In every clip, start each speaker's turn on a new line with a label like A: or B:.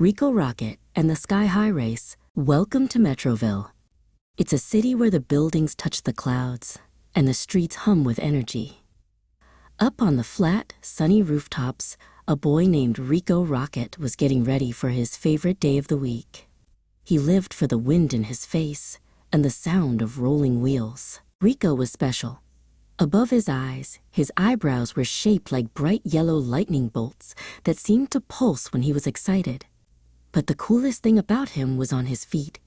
A: Rico Rocket and the Sky High Race. Welcome to Metroville. It's a city where the buildings touch the clouds and the streets hum with energy. Up on the flat, sunny rooftops, a boy named Rico Rocket was getting ready for his favorite day of the week. He lived for the wind in his face and the sound of rolling wheels. Rico was special. Above his eyes, his eyebrows were shaped like bright yellow lightning bolts that seemed to pulse when he was excited. But the coolest thing about him was on his feet.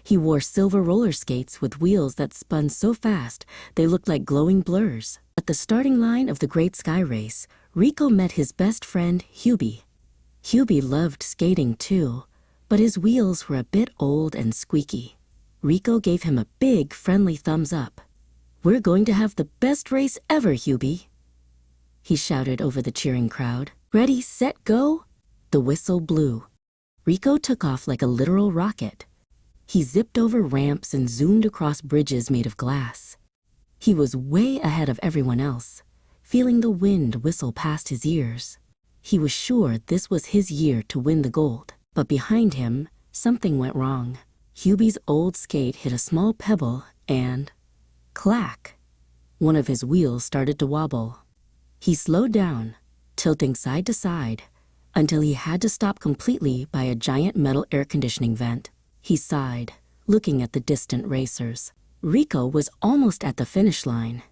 A: He wore silver roller skates with wheels that spun so fast they looked like glowing blurs. At the starting line of the Great Sky Race, Rico met his best friend, Hubie. Hubie loved skating too, but his wheels were a bit old and squeaky. Rico gave him a big, friendly thumbs up. "We're going to have the best race ever, Hubie," he shouted over the cheering crowd. "Ready, set, go!" The whistle blew. Rico took off like a literal rocket. He zipped over ramps and zoomed across bridges made of glass. He was way ahead of everyone else, feeling the wind whistle past his ears. He was sure this was his year to win the gold. But behind him, something went wrong. Hubie's old skate hit a small pebble and, clack, one of his wheels started to wobble. He slowed down, tilting side to side, until he had to stop completely by a giant metal air conditioning vent. He sighed, looking at the distant racers. Rico was almost at the finish line.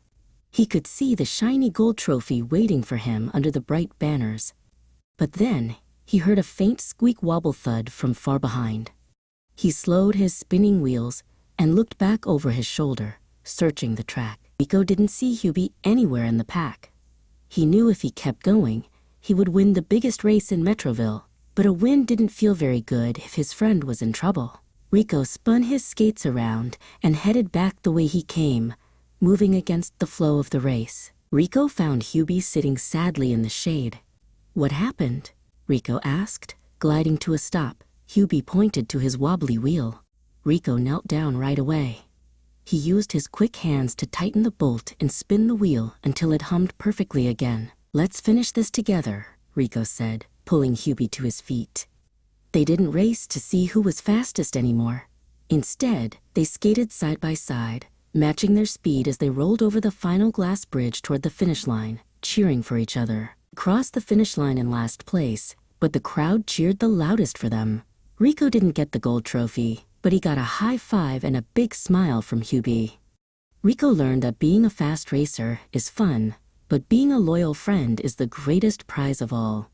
A: He could see the shiny gold trophy waiting for him under the bright banners. But then, he heard a faint squeak-wobble thud from far behind. He slowed his spinning wheels and looked back over his shoulder, searching the track. Rico didn't see Hubie anywhere in the pack. He knew if he kept going, he would win the biggest race in Metroville, but a win didn't feel very good if his friend was in trouble. Rico spun his skates around and headed back the way he came, moving against the flow of the race. Rico found Hubie sitting sadly in the shade. "What happened?" Rico asked, gliding to a stop. Hubie pointed to his wobbly wheel. Rico knelt down right away. He used his quick hands to tighten the bolt and spin the wheel until it hummed perfectly again. "Let's finish this together," Rico said, pulling Hubie to his feet. They didn't race to see who was fastest anymore. Instead, they skated side by side, matching their speed as they rolled over the final glass bridge toward the finish line, cheering for each other. They crossed the finish line in last place, but the crowd cheered the loudest for them. Rico didn't get the gold trophy, but he got a high five and a big smile from Hubie. Rico learned that being a fast racer is fun, but being a loyal friend is the greatest prize of all.